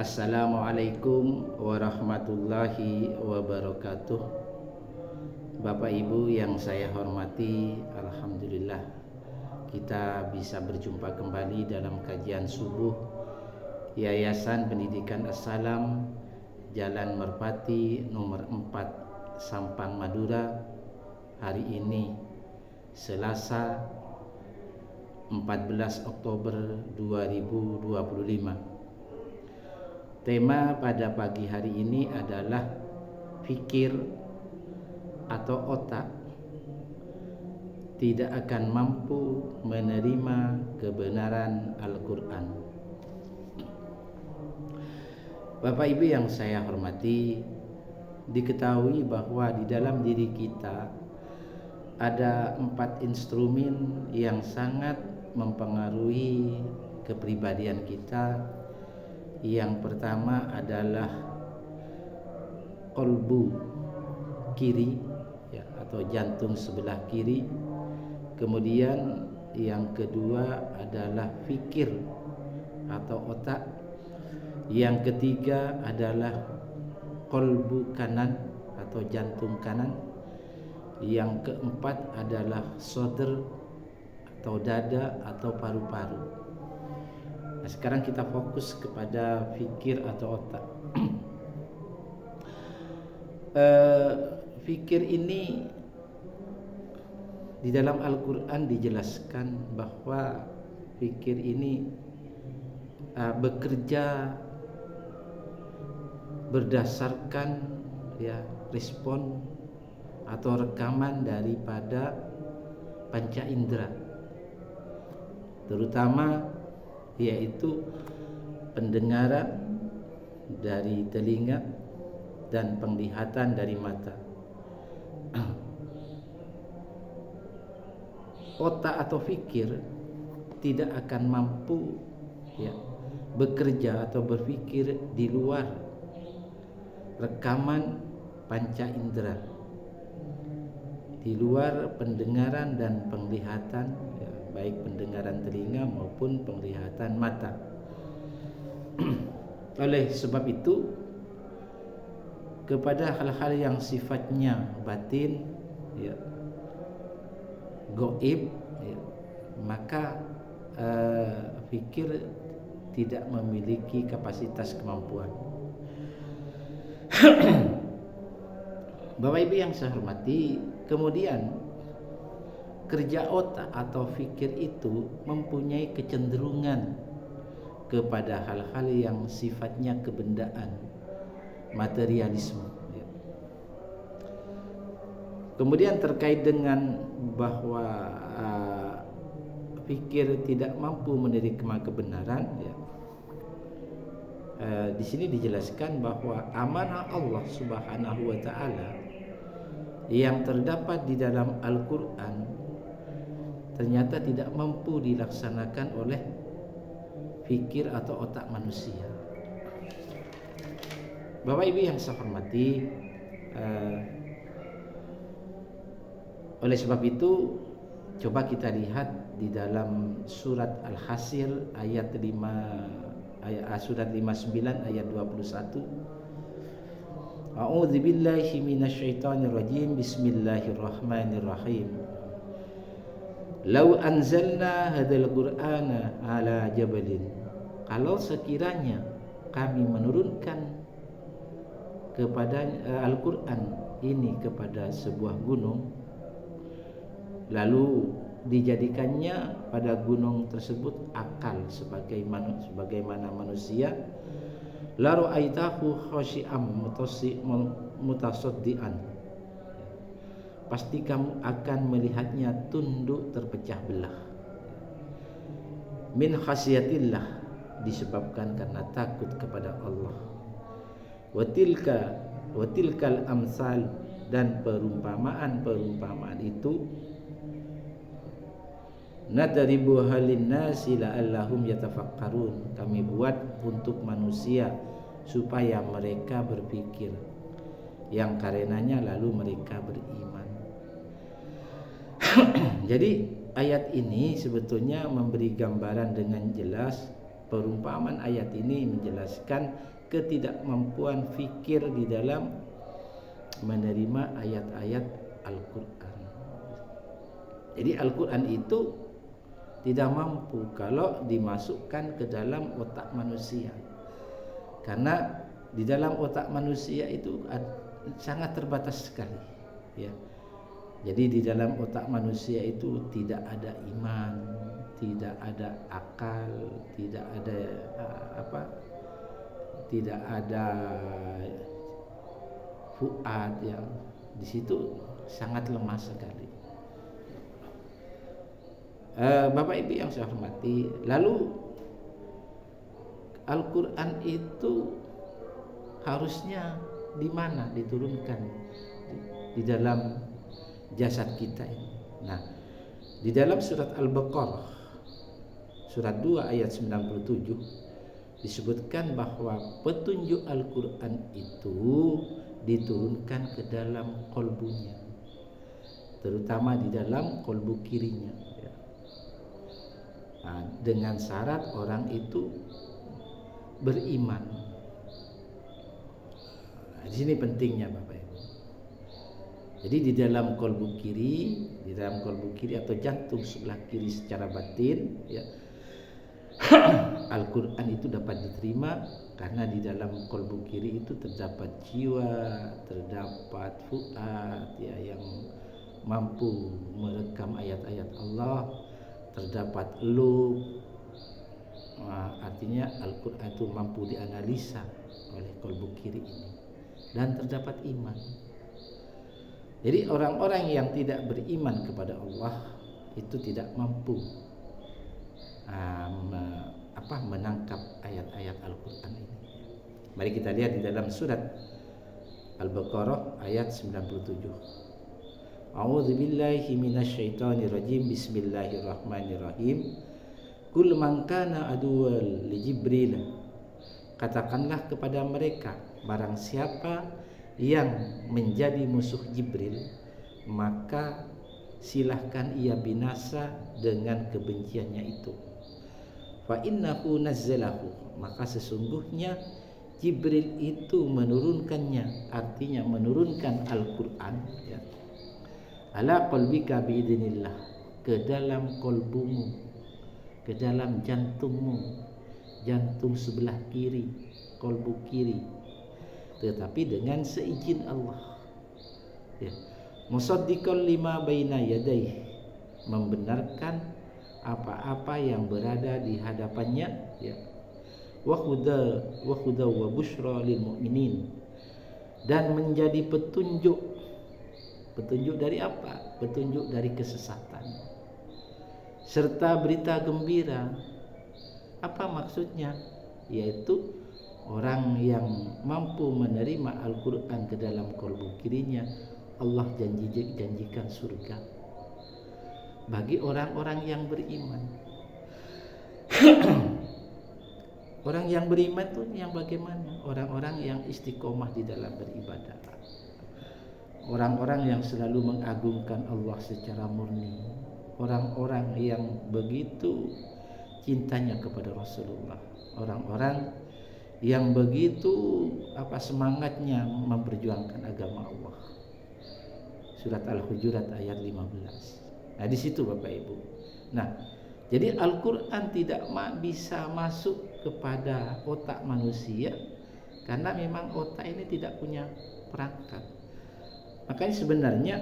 Assalamualaikum warahmatullahi wabarakatuh. Bapak Ibu yang saya hormati, alhamdulillah kita bisa berjumpa kembali dalam kajian subuh Yayasan Pendidikan As-Salam, Jalan Merpati nomor 4, Sampang, Madura. Hari ini Selasa 14 Oktober 2025. Tema pada pagi hari ini adalah fikir atau otak tidak akan mampu menerima kebenaran Al-Quran. Bapak Ibu yang saya hormati, diketahui bahwa di dalam diri kita ada 4 instrumen yang sangat mempengaruhi kepribadian kita. Yang pertama adalah kolbu kiri, ya, atau jantung sebelah kiri. Kemudian yang kedua adalah fikir atau otak. Yang ketiga adalah kolbu kanan atau jantung kanan. Yang keempat adalah sodr atau dada atau paru-paru. Nah, sekarang kita fokus kepada fikir atau otak. Fikir ini di dalam Al-Quran dijelaskan bahwa fikir ini bekerja berdasarkan respon atau rekaman daripada panca indera, terutama yaitu pendengaran dari telinga dan penglihatan dari mata. Otak atau fikir tidak akan mampu bekerja atau berpikir di luar rekaman panca indera, di luar pendengaran dan penglihatan, baik pendengaran telinga maupun penglihatan mata. Oleh sebab itu, kepada hal-hal yang sifatnya batin, gaib, maka fikir tidak memiliki kapasitas kemampuan. Bapak Ibu yang saya hormati, kemudian kerja otak atau fikir itu mempunyai kecenderungan kepada hal-hal yang sifatnya kebendaan, materialisme. Kemudian terkait dengan bahwa fikir tidak mampu menerima kebenaran, di sini dijelaskan bahwa amanah Allah Subhanahu wa taala yang terdapat di dalam Al-Qur'an ternyata tidak mampu dilaksanakan oleh fikir atau otak manusia. Bapak Ibu yang saya hormati, oleh sebab itu coba kita lihat di dalam surat Al-Hasyr ayat 59 ayat 21. A'udzu billahi minasyaitonir rajim. Bismillahirrahmanirrahim. Lau anzalna hadzal qur'ana ala jabalin. Kalau sekiranya kami menurunkan kepada Al-Qur'an ini kepada sebuah gunung, lalu dijadikannya pada gunung tersebut akal sebagaimana manusia, la ra'aitahu khashi'am mutasaddian. Pasti kamu akan melihatnya tunduk terpecah belah. Min khasyatillah, disebabkan karena takut kepada Allah. Watilkal amsal, dan perumpamaan itu nadribu halin nasi la'allahum yatafakkarun. Kami buat untuk manusia supaya mereka berpikir, yang karenanya lalu mereka beriman. Jadi ayat ini sebetulnya memberi gambaran dengan jelas perumpamaan ayat ini menjelaskan ketidakmampuan fikir di dalam menerima ayat-ayat Al-Quran. Jadi Al-Quran itu tidak mampu kalau dimasukkan ke dalam otak manusia, karena di dalam otak manusia itu sangat terbatas sekali, ya. Jadi di dalam otak manusia itu tidak ada iman, tidak ada akal, tidak ada tidak ada fuad, yang di situ sangat lemah sekali. Bapak Ibu yang saya hormati, lalu Al-Quran itu harusnya di mana diturunkan? Di dalam jasad kita ini. Nah, di dalam surat Al-Baqarah surat 2 ayat 97 disebutkan bahwa petunjuk Al-Quran itu diturunkan ke dalam kolbunya, terutama di dalam kolbu kirinya, ya. Nah, dengan syarat orang itu beriman. Nah, di sini pentingnya Bapak Ibu. Jadi di dalam kolbu kiri atau jantung sebelah kiri secara batin, ya, Al-Quran itu dapat diterima karena di dalam kolbu kiri itu terdapat jiwa, terdapat fuad, ya, yang mampu merekam ayat-ayat Allah, terdapat lub. Artinya Al-Quran itu mampu dianalisa oleh kolbu kiri ini, dan terdapat iman. Jadi orang-orang yang tidak beriman kepada Allah itu tidak mampu menangkap ayat-ayat Al-Quran ini. Mari kita lihat di dalam surat Al-Baqarah ayat 97. A'udzu billahi minasyaitonir rajim. Bismillahirrahmanirrahim. Qul man kana aduwwal li Jibril. Katakanlah kepada mereka, barang siapa yang menjadi musuh Jibril, maka silahkan ia binasa dengan kebenciannya itu. Fa innahu nazzalahu, maka sesungguhnya Jibril itu menurunkannya, artinya menurunkan Al-Quran, ya, ala qalbika biidznillah, ke dalam kolbumu, ke dalam jantungmu, jantung sebelah kiri, kolbu kiri, tetapi dengan seizin Allah, ya. Musaddiqan lima baina yadayhi, membenarkan apa-apa yang berada di hadapannya, ya. Wa huda wa busyra lil mu'minin, dan menjadi petunjuk dari apa? Petunjuk dari kesesatan, serta berita gembira. Apa maksudnya? Yaitu orang yang mampu menerima Al-Quran ke dalam kolbu kirinya, Allah janjikan surga bagi orang-orang yang beriman. Orang yang beriman itu yang bagaimana? Orang-orang yang istiqomah di dalam beribadah, orang-orang yang selalu mengagungkan Allah secara murni, orang-orang yang begitu cintanya kepada Rasulullah, orang-orang yang begitu semangatnya memperjuangkan agama Allah. Surat Al-Hujurat ayat 15. Nah, di situ Bapak Ibu. Nah, jadi Al-Quran tidak bisa masuk kepada otak manusia karena memang otak ini tidak punya perangkat. Makanya sebenarnya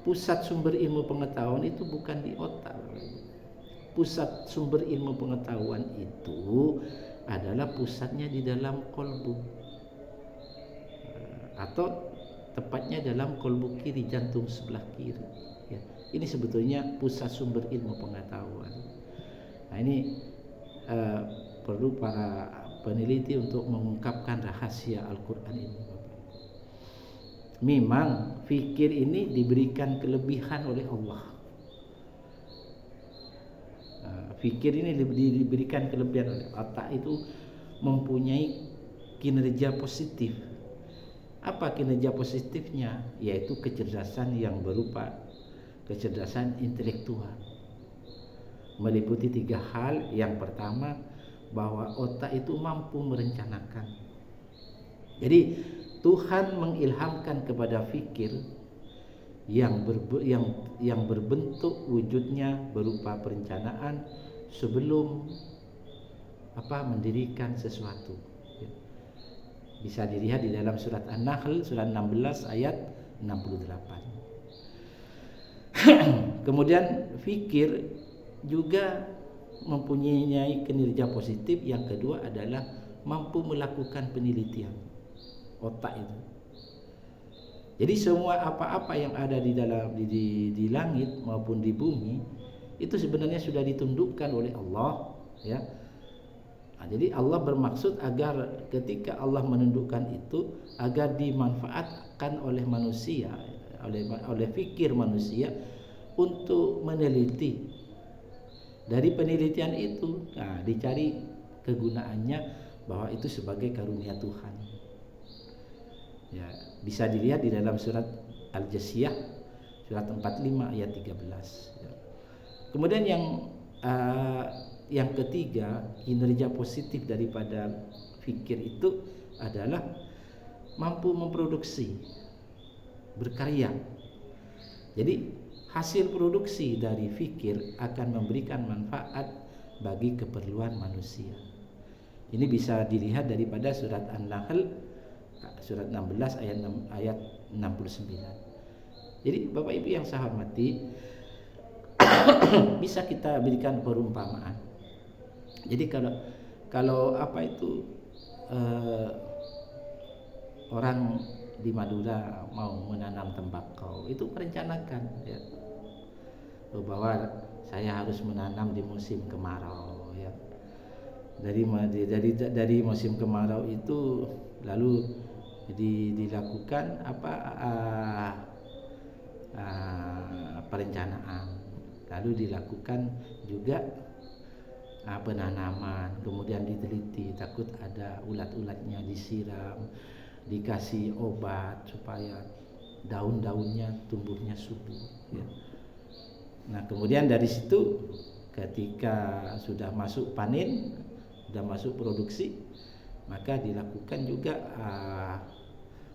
pusat sumber ilmu pengetahuan itu bukan di otak. Pusat sumber ilmu pengetahuan itu adalah pusatnya di dalam kolbu, atau tepatnya dalam kolbu kiri, jantung sebelah kiri, ya. Ini sebetulnya pusat sumber ilmu pengetahuan. Nah, ini perlu para peneliti untuk mengungkapkan rahasia Al-Quran ini. Memang fikir ini diberikan kelebihan oleh Allah. Fikir ini diberikan kelebihan oleh otak, itu mempunyai kinerja positif. Apa kinerja positifnya? Yaitu kecerdasan yang berupa kecerdasan intelektual, meliputi 3 hal. Yang pertama, bahwa otak itu mampu merencanakan. Jadi Tuhan mengilhamkan kepada fikir yang berbentuk wujudnya berupa perencanaan sebelum mendirikan sesuatu. Bisa dilihat di dalam surat An-Nahl surat 16 ayat 68. Kemudian fikir juga mempunyai kinerja positif. Yang kedua adalah mampu melakukan penelitian. Otak itu. Jadi semua apa-apa yang ada di dalam di langit maupun di bumi itu sebenarnya sudah ditundukkan oleh Allah, ya. Nah, jadi Allah bermaksud agar ketika Allah menundukkan itu agar dimanfaatkan oleh manusia, oleh fikir manusia untuk meneliti. Dari penelitian itu, dicari kegunaannya bahwa itu sebagai karunia Tuhan. Ya, bisa dilihat di dalam surat Al-Jasiyah surat 45 ayat 13. Ya. Kemudian yang ketiga, kinerja positif daripada fikir itu adalah mampu memproduksi, berkarya. Jadi hasil produksi dari fikir akan memberikan manfaat bagi keperluan manusia. Ini bisa dilihat daripada surat An-Nahl surat 16 ayat 69. Jadi Bapak Ibu yang saya hormati, bisa kita berikan perumpamaan. Jadi kalau orang di Madura mau menanam tembakau, itu merencanakan, ya, bahwa saya harus menanam di musim kemarau, ya. Dari musim kemarau itu lalu dilakukan perencanaan, lalu dilakukan juga penanaman, kemudian diteliti, takut ada ulat-ulatnya, disiram, dikasih obat supaya daun-daunnya tumbuhnya subur, ya. Nah, kemudian dari situ ketika sudah masuk panen, sudah masuk produksi, maka dilakukan juga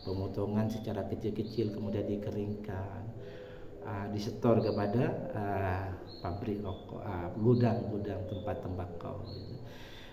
pemotongan secara kecil-kecil, kemudian dikeringkan, disetor kepada pabrik rokok, gudang-gudang tempat tembakau.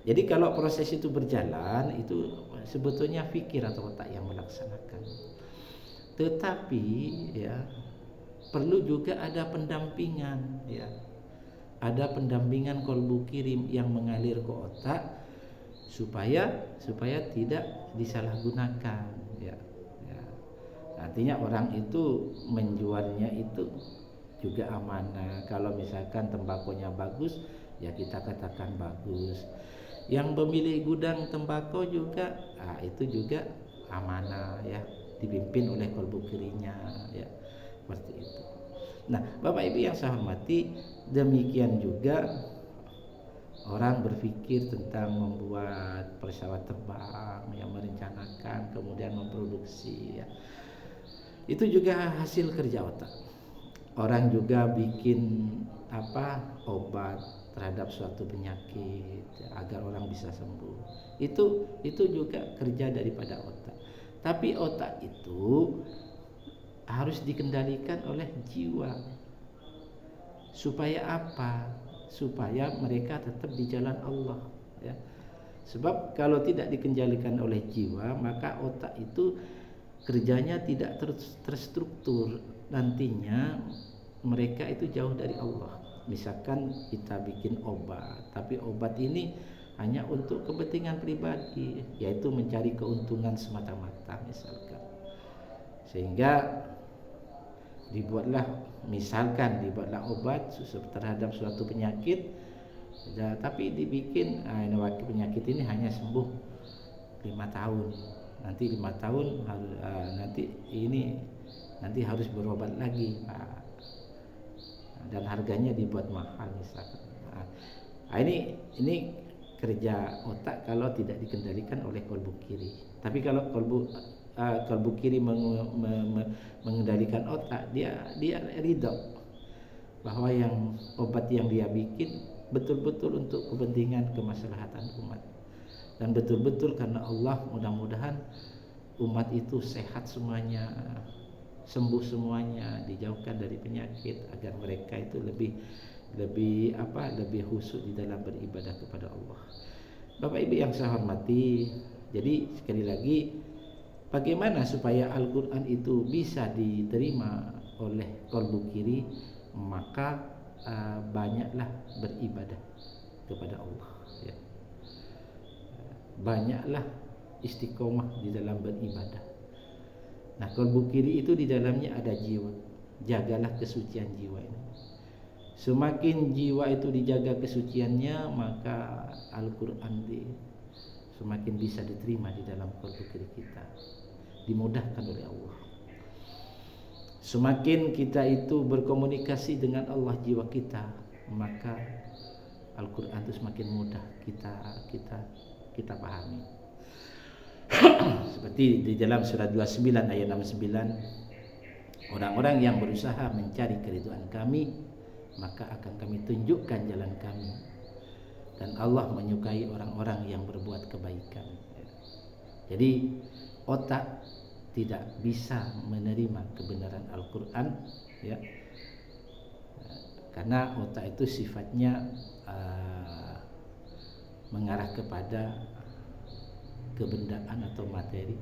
Jadi kalau proses itu berjalan, itu sebetulnya fikir atau otak yang melaksanakan. Tetapi ya perlu juga ada pendampingan, ya. Ada pendampingan kolbu kirim yang mengalir ke otak supaya tidak disalahgunakan, ya. Artinya orang itu menjualnya itu juga amanah. Kalau misalkan tembakonya bagus, ya kita katakan bagus. Yang pemilik gudang tembakau juga, itu juga amanah, ya, dipimpin oleh kolbu kirinya, ya, seperti itu. Nah, Bapak Ibu yang saya hormati, demikian juga orang berpikir tentang membuat pesawat terbang, yang merencanakan, kemudian memproduksi, ya. Itu juga hasil kerja otak. Orang juga bikin obat terhadap suatu penyakit, ya, agar orang bisa sembuh. Itu juga kerja daripada otak. Tapi otak itu harus dikendalikan oleh jiwa. Supaya apa? Supaya mereka tetap di jalan Allah, ya. Sebab kalau tidak dikendalikan oleh jiwa, maka otak itu kerjanya tidak terstruktur. Nantinya mereka itu jauh dari Allah. Misalkan kita bikin obat, tapi obat ini hanya untuk kepentingan pribadi, yaitu mencari keuntungan semata-mata misalkan. Sehingga dibuatlah obat terhadap suatu penyakit, tapi dibikin penyakit ini hanya sembuh 5 tahun. Nanti 5 tahun nanti harus berobat lagi, dan harganya dibuat mahal misalkan. Ini kerja otak kalau tidak dikendalikan oleh kolbu kiri. Tapi kalau kolbu kiri mengendalikan otak, dia ridho bahwa obat yang dia bikin betul-betul untuk kepentingan kemaslahatan umat, dan betul-betul karena Allah, mudah-mudahan umat itu sehat semuanya, sembuh semuanya, dijauhkan dari penyakit, agar mereka itu lebih khusyuk di dalam beribadah kepada Allah. Bapak Ibu yang saya hormati, jadi sekali lagi, bagaimana supaya Al-Quran itu bisa diterima oleh kolbu kiri? Maka banyaklah beribadah kepada Allah, ya. Banyaklah istiqomah di dalam beribadah. Nah, kolbu kiri itu di dalamnya ada jiwa. Jagalah kesucian jiwa ini. Semakin jiwa itu dijaga kesuciannya, maka Al-Quran semakin bisa diterima di dalam kolbu kiri kita, dimudahkan oleh Allah. Semakin kita itu berkomunikasi dengan Allah jiwa kita, maka Al-Quran itu semakin mudah kita pahami. Seperti di dalam surat 29 ayat 69, orang-orang yang berusaha mencari keridhaan kami, maka akan kami tunjukkan jalan kami, dan Allah menyukai orang-orang yang berbuat kebaikan. Jadi otak tidak bisa menerima kebenaran Al-Quran, ya, karena otak itu sifatnya mengarah kepada kebendaan atau materi.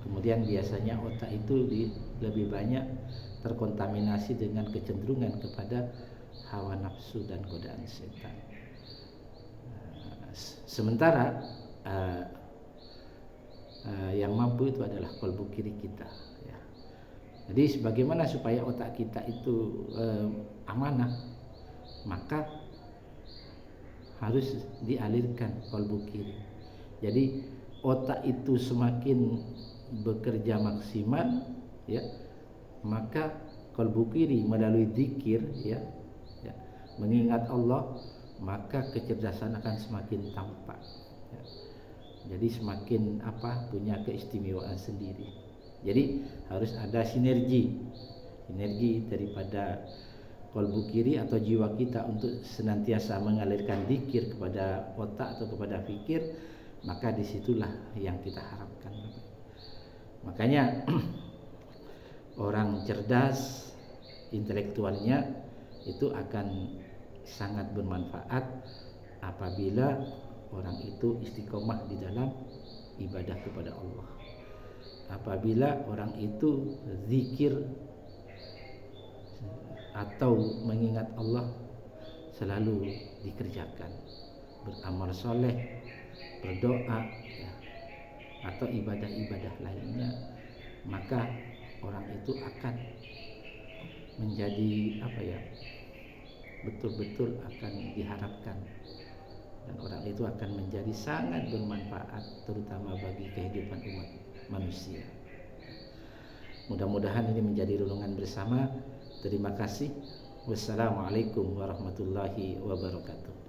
Kemudian biasanya otak itu lebih banyak terkontaminasi dengan kecenderungan kepada hawa nafsu dan godaan setan. Sementara yang mampu itu adalah kolbu kiri kita, ya. Jadi bagaimana supaya otak kita itu amanah? Maka harus dialirkan kolbu kiri. Jadi otak itu semakin bekerja maksimal, ya, maka kolbu kiri melalui zikir, ya, mengingat Allah, maka kecerdasan akan semakin tampak, ya. Jadi semakin punya keistimewaan sendiri. Jadi harus ada sinergi daripada kolbu kiri atau jiwa kita untuk senantiasa mengalirkan zikir kepada otak atau kepada fikir, maka disitulah yang kita harapkan. Makanya orang cerdas, intelektualnya itu akan sangat bermanfaat apabila orang itu istiqomah di dalam ibadah kepada Allah. Apabila orang itu zikir atau mengingat Allah selalu dikerjakan, beramal soleh, berdoa, ya, atau ibadah-ibadah lainnya, maka orang itu akan menjadi betul-betul akan diharapkan, dan orang itu akan menjadi sangat bermanfaat terutama bagi kehidupan umat manusia. Mudah-mudahan ini menjadi renungan bersama. Terima kasih. Wassalamualaikum warahmatullahi wabarakatuh.